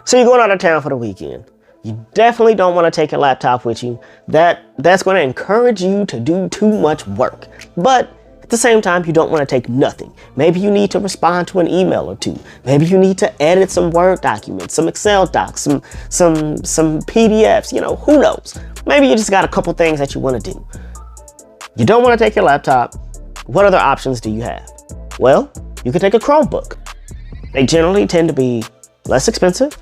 So you're going out of town for the weekend. You definitely don't want to take your laptop with you. That's going to encourage you to do too much work. But at the same time, you don't want to take nothing. Maybe you need to respond to an email or two. Maybe you need to edit some Word documents, some Excel docs, some PDFs, you know, who knows? Maybe you just got a couple things that you want to do. You don't want to take your laptop. What other options do you have? Well, you can take a Chromebook. They generally tend to be less expensive,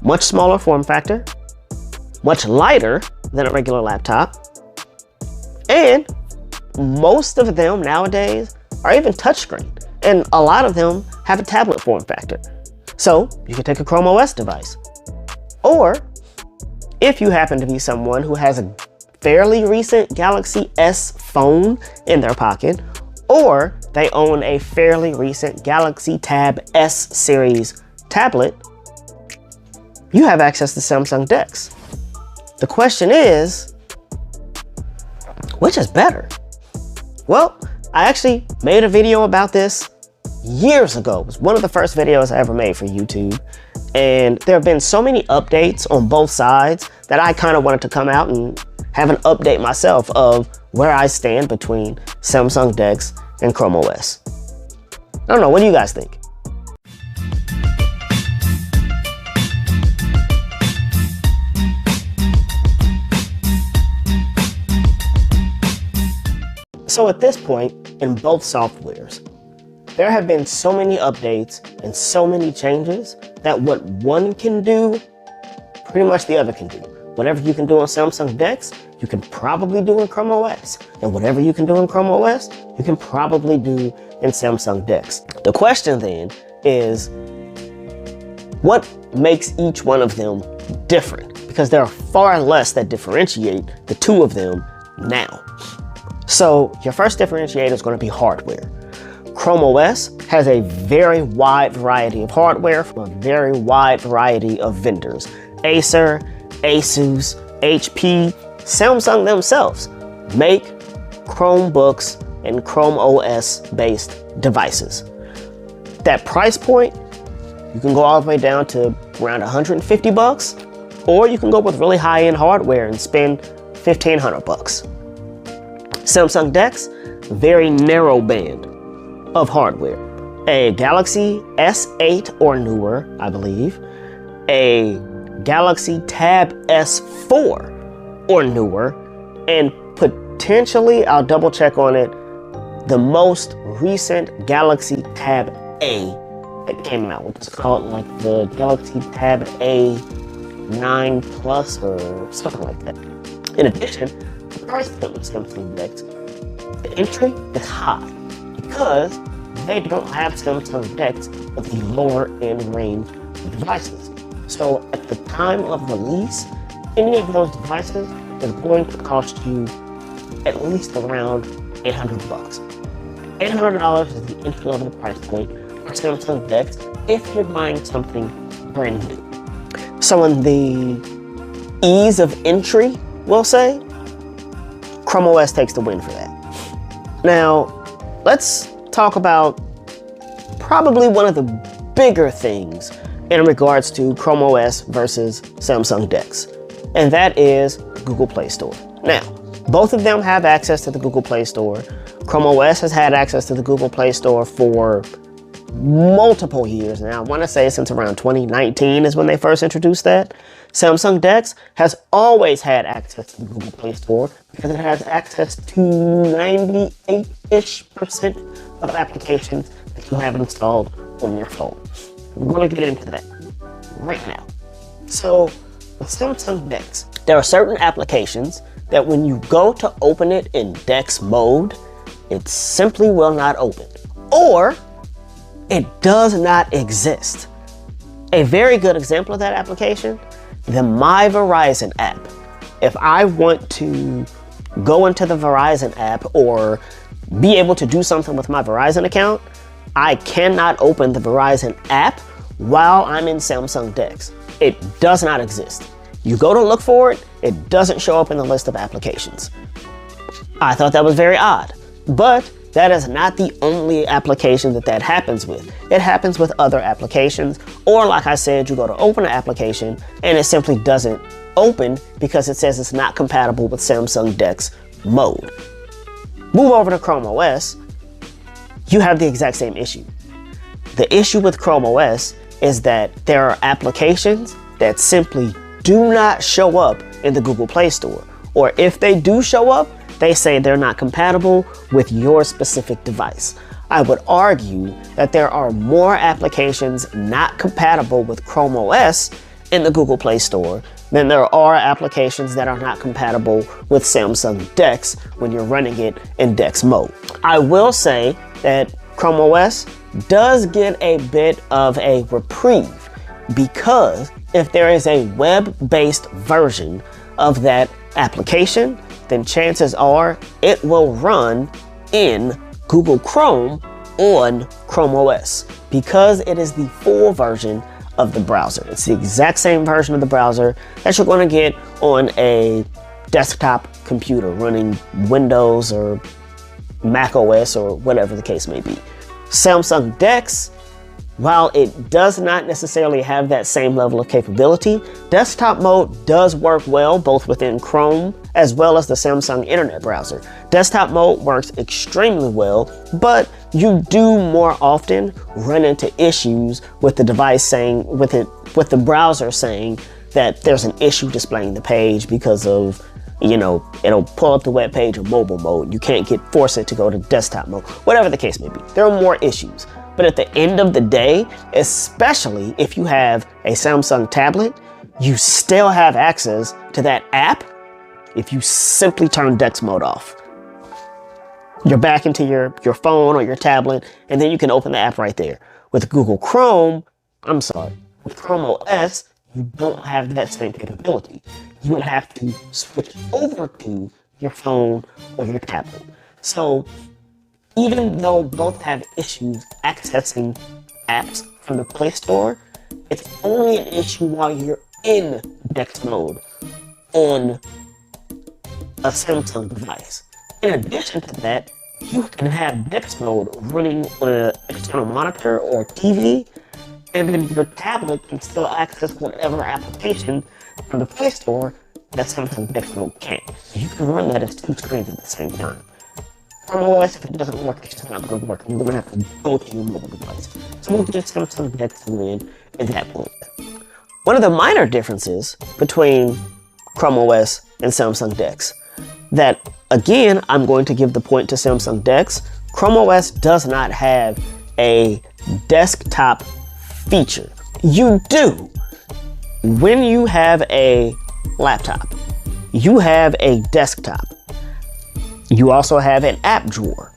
much smaller form factor, much lighter than a regular laptop, and most of them nowadays are even touchscreen, and a lot of them have a tablet form factor. So you can take a Chrome OS device. Or if you happen to be someone who has a fairly recent Galaxy S phone in their pocket, or they own a fairly recent Galaxy Tab S series tablet, you have access to Samsung DeX. The question is, which is better? Well, I actually made a video about this years ago. It was one of the first videos I ever made for YouTube. And there have been so many updates on both sides that I kind of wanted to come out and have an update myself of where I stand between Samsung DeX and Chrome OS. I don't know, what do you guys think? So at this point, in both softwares, there have been so many updates and so many changes that what one can do, pretty much the other can do. Whatever you can do on Samsung DeX, you can probably do in Chrome OS. And whatever you can do in Chrome OS, you can probably do in Samsung DeX. The question then is, what makes each one of them different? Because there are far less that differentiate the two of them now. So your first differentiator is going to be hardware. Chrome OS has a very wide variety of hardware from a very wide variety of vendors. Acer, Asus, HP, Samsung themselves make Chromebooks and Chrome OS based devices. That price point, you can go all the way down to around 150 bucks, or you can go with really high-end hardware and spend 1,500 bucks. Samsung DeX, very narrow band of hardware. A Galaxy S8 or newer, I believe. A Galaxy Tab S4 or newer. And potentially, I'll double check on it, the most recent Galaxy Tab A that came out. It's called like the Galaxy Tab A9 Plus or something like that. In addition, the price point of Samsung DeX, the entry is high because they don't have Samsung DeX with the lower end range devices. So at the time of release, any of those devices is going to cost you at least around 800 bucks. $800 is the entry level price point for Samsung DeX if you're buying something brand new. So in the ease of entry, we'll say, Chrome OS takes the win for that. Now, let's talk about probably one of the bigger things in regards to Chrome OS versus Samsung DeX, and that is Google Play Store. Now, both of them have access to the Google Play Store. Chrome OS has had access to the Google Play Store for multiple years now. I want to say since around 2019 is when they first introduced that. Samsung DeX has always had access to the Google Play Store because it has access to 98-ish% of applications that you have installed on your phone. We're going to get into that right now. So with Samsung DeX, there are certain applications that when you go to open it in DeX mode, it simply will not open, or it does not exist. A very good example of that application, the My Verizon app. If I want to go into the Verizon app or be able to do something with my Verizon account, I cannot open the Verizon app while I'm in Samsung DeX. It does not exist. You go to look for it, it doesn't show up in the list of applications. I thought that was very odd, but that is not the only application that happens with. It happens with other applications, or like I said, you go to open an application and it simply doesn't open because it says it's not compatible with Samsung DeX mode. Move over to Chrome OS, you have the exact same issue. The issue with Chrome OS is that there are applications that simply do not show up in the Google Play Store. Or if they do show up, they say they're not compatible with your specific device. I would argue that there are more applications not compatible with Chrome OS in the Google Play Store than there are applications that are not compatible with Samsung DeX when you're running it in DeX mode. I will say that Chrome OS does get a bit of a reprieve, because if there is a web-based version of that application, then chances are it will run in Google Chrome on Chrome OS, because it is the full version of the browser. It's the exact same version of the browser that you're going to get on a desktop computer running Windows or Mac OS or whatever the case may be. Samsung DeX, while it does not necessarily have that same level of capability, desktop mode does work well both within Chrome as well as the Samsung Internet browser. Desktop mode works extremely well, but you do more often run into issues with the device saying, with the browser saying that there's an issue displaying the page because of, it'll pull up the web page in mobile mode. You can't force it to go to desktop mode, whatever the case may be. There are more issues. But at the end of the day, especially if you have a Samsung tablet, you still have access to that app if you simply turn DeX mode off. You're back into your phone or your tablet, and then you can open the app right there. With Google Chrome, with Chrome OS, you don't have that same capability. You would have to switch over to your phone or your tablet. So even though both have issues accessing apps from the Play Store, it's only an issue while you're in DeX mode on a Samsung device. In addition to that, you can have DeX mode running on an external monitor or TV, and then your tablet can still access whatever application from the Play Store that Samsung DeX mode can't. So you can run that as two screens at the same time. Chrome OS, if it doesn't work, it's just not going to work. You're going to have to go to your mobile device. So we'll just Samsung DeX to win at that point. One of the minor differences between Chrome OS and Samsung DeX, that again, I'm going to give the point to Samsung DeX. Chrome OS does not have a desktop feature. You do. When you have a laptop, you have a desktop. You also have an app drawer.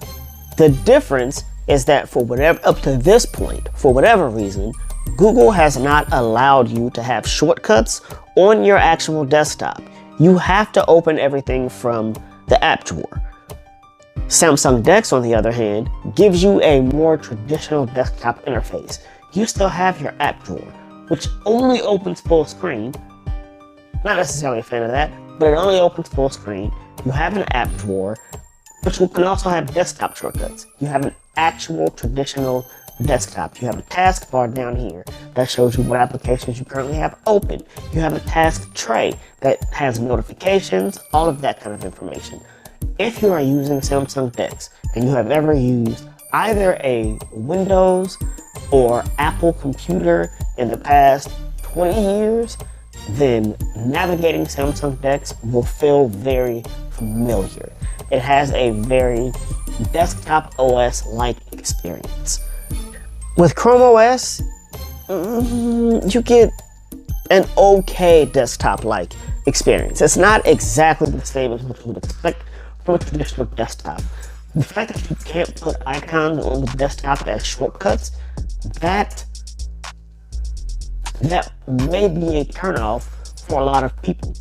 The difference is that up to this point, for whatever reason, Google has not allowed you to have shortcuts on your actual desktop. You have to open everything from the app drawer. Samsung DeX, on the other hand, gives you a more traditional desktop interface. You still have your app drawer, which only opens full screen. Not necessarily a fan of that, but it only opens full screen. You have an app drawer, which can also have desktop shortcuts. You have an actual traditional desktop. You have a taskbar down here that shows you what applications you currently have open. You have a task tray that has notifications, all of that kind of information. If you are using Samsung DeX and you have ever used either a Windows or Apple computer in the past 20 years, then navigating Samsung DeX will feel very familiar. It has a very desktop OS-like experience. With Chrome OS, you get an okay desktop-like experience. It's not exactly the same as what you would expect from a traditional desktop. The fact that you can't put icons on the desktop as shortcuts, that may be a turnoff for a lot of people.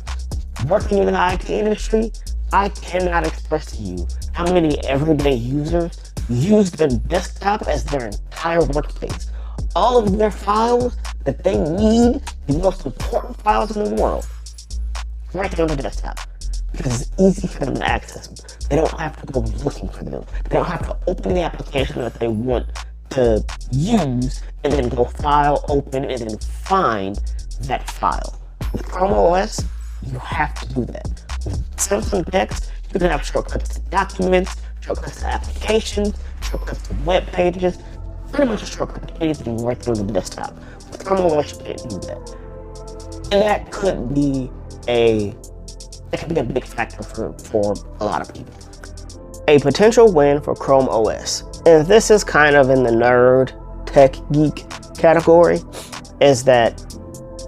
Working in the IT industry, I cannot express to you how many everyday users use their desktop as their entire workspace. All of their files that they need, the most important files in the world, right there on the desktop. because it's easy for them to access them. They don't have to go looking for them. They don't have to open the application that they want to use and then go file, open, and then find that file. With Chrome OS, you have to do that. With Samsung DeX, you can have shortcuts to documents, shortcuts to applications, shortcuts to web pages, pretty much a shortcut to anything right through the desktop. With Chrome OS, you can't do that. And that could be a big factor for a lot of people. A potential win for Chrome OS, and this is kind of in the nerd tech geek category, is that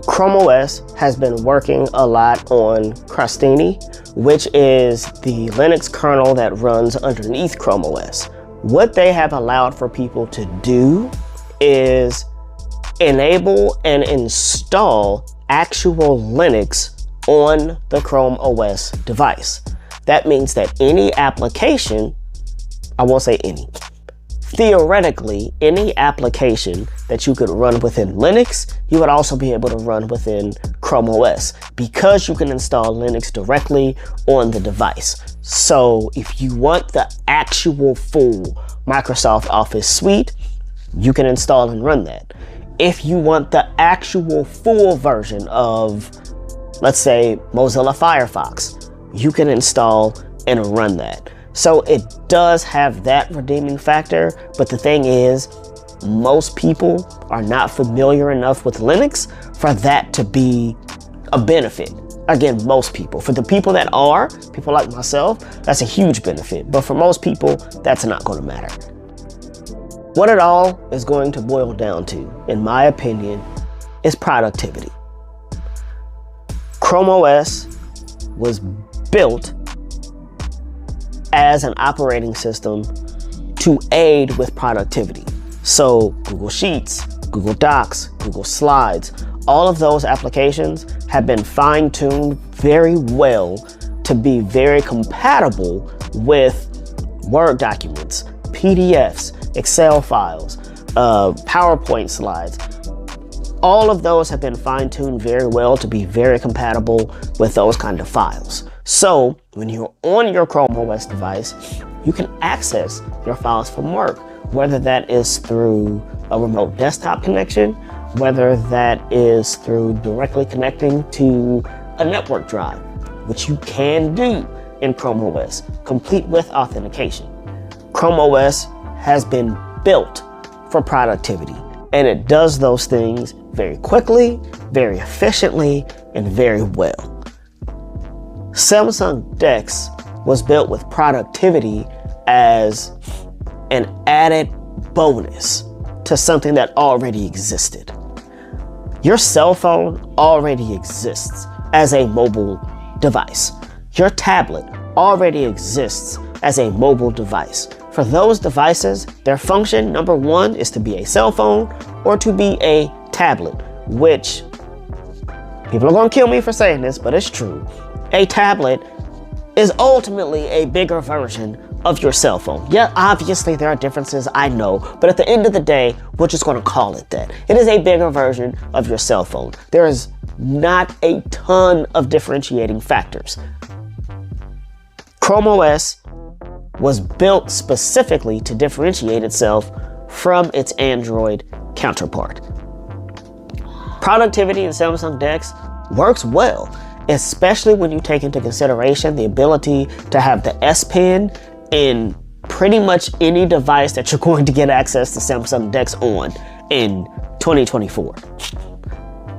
Chrome OS has been working a lot on Crostini, which is the Linux kernel that runs underneath Chrome OS. What they have allowed for people to do is enable and install actual Linux on the Chrome OS device. That means that any application, I won't say any, theoretically, any application that you could run within Linux, you would also be able to run within Chrome OS because you can install Linux directly on the device. So if you want the actual full Microsoft Office suite, you can install and run that. If you want the actual full version of, let's say, Mozilla Firefox, you can install and run that. So it does have that redeeming factor, but the thing is, most people are not familiar enough with Linux for that to be a benefit. Again, most people. For the people that are, people like myself, that's a huge benefit. But for most people, that's not going to matter. What it all is going to boil down to, in my opinion, is productivity. Chrome OS was built as an operating system to aid with productivity. So Google Sheets, Google Docs, Google Slides, all of those applications have been fine-tuned very well to be very compatible with Word documents, PDFs, Excel files, PowerPoint slides. All of those have been fine-tuned very well to be very compatible with those kind of files. So when you're on your Chrome OS device, you can access your files from work, whether that is through a remote desktop connection, whether that is through directly connecting to a network drive, which you can do in Chrome OS, complete with authentication. Chrome OS has been built for productivity, and it does those things very quickly, very efficiently, and very well. Samsung DeX was built with productivity as an added bonus to something that already existed. Your cell phone already exists as a mobile device. Your tablet already exists as a mobile device. For those devices, their function, number one, is to be a cell phone or to be a tablet, which people are going to kill me for saying this, but it's true. A tablet is ultimately a bigger version of your cell phone. Yeah, obviously there are differences, I know, but at the end of the day, we're just going to call it that. It is a bigger version of your cell phone. There is not a ton of differentiating factors. Chrome OS was built specifically to differentiate itself from its Android counterpart. Productivity in Samsung DeX works well, especially when you take into consideration the ability to have the S Pen in pretty much any device that you're going to get access to Samsung DeX on in 2024.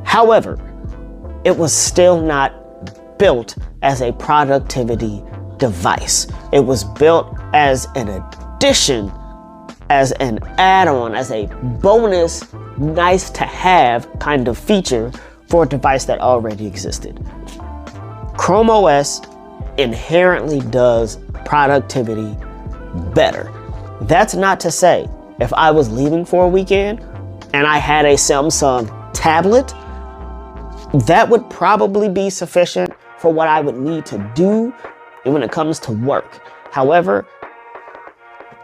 However, it was still not built as a productivity device. It was built as an addition, as an add-on, as a bonus, nice to have kind of feature for a device that already existed. Chrome OS inherently does productivity better. That's not to say if I was leaving for a weekend and I had a Samsung tablet, that would probably be sufficient for what I would need to do when it comes to work. However,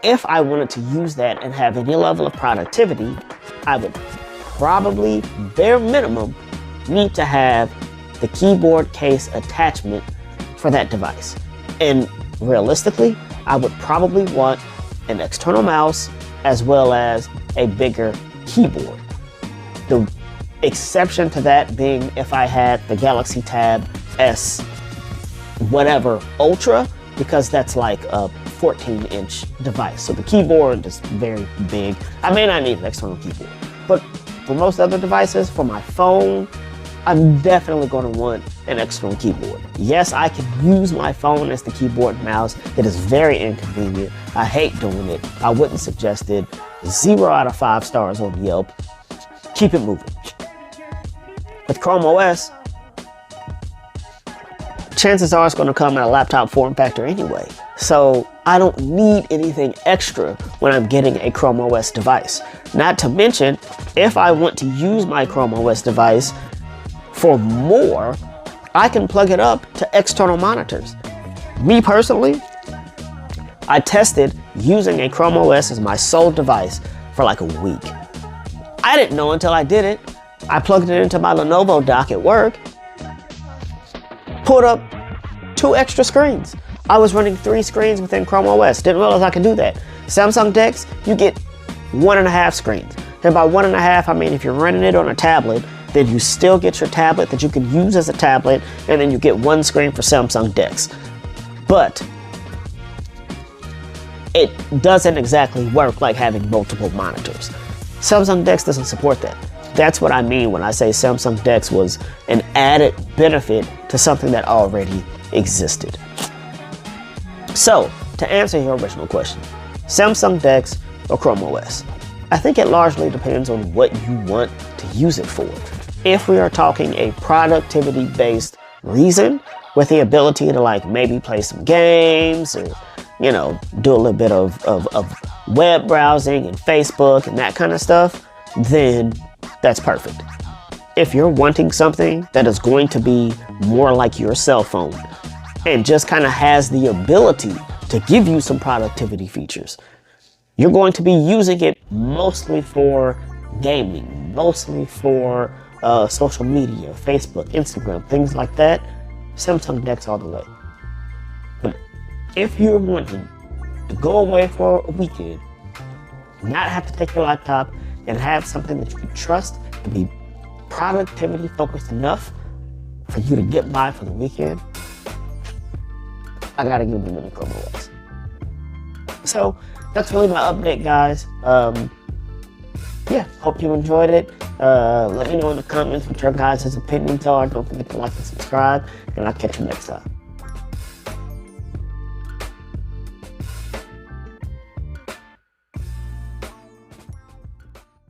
if I wanted to use that and have any level of productivity, I would probably, bare minimum, need to have the keyboard case attachment for that device. And realistically, I would probably want an external mouse as well as a bigger keyboard. The exception to that being if I had the Galaxy Tab S whatever Ultra, because that's like a 14-inch device. So the keyboard is very big. I may not need an external keyboard, but for most other devices, for my phone, I'm definitely going to want an external keyboard. Yes, I can use my phone as the keyboard and mouse. It is very inconvenient. I hate doing it. I wouldn't suggest it. 0 out of 5 stars on Yelp. Keep it moving. With Chrome OS, chances are it's going to come in a laptop form factor anyway. So I don't need anything extra when I'm getting a Chrome OS device. Not to mention, if I want to use my Chrome OS device for more, I can plug it up to external monitors. Me personally, I tested using a Chrome OS as my sole device for like a week. I didn't know until I did it. I plugged it into my Lenovo dock at work, pulled up 2 extra screens. I was running 3 screens within Chrome OS. Didn't realize I could do that. Samsung DeX, you get 1.5 screens. And by 1.5, I mean if you're running it on a tablet, then you still get your tablet that you can use as a tablet, and then you get 1 screen for Samsung DeX. But it doesn't exactly work like having multiple monitors. Samsung DeX doesn't support that. That's what I mean when I say Samsung DeX was an added benefit to something that already existed. So, to answer your original question, Samsung DeX or Chrome OS? I think it largely depends on what you want to use it for. If we are talking a productivity-based reason with the ability to like maybe play some games or, you know, do a little bit of web browsing and Facebook and that kind of stuff, then that's perfect. If you're wanting something that is going to be more like your cell phone and just kind of has the ability to give you some productivity features, you're going to be using it mostly for gaming, mostly for social media, Facebook, Instagram, things like that, Samsung DeX all the way. But if you're wanting to go away for a weekend, not have to take your laptop, and have something that you can trust to be productivity focused enough for you to get by for the weekend, I gotta give you Mini Chrome OS. So that's really my update, guys. Yeah, hope you enjoyed it. Let me know in the comments what your guys' opinions are. Don't forget to like and subscribe, and I'll catch you next time.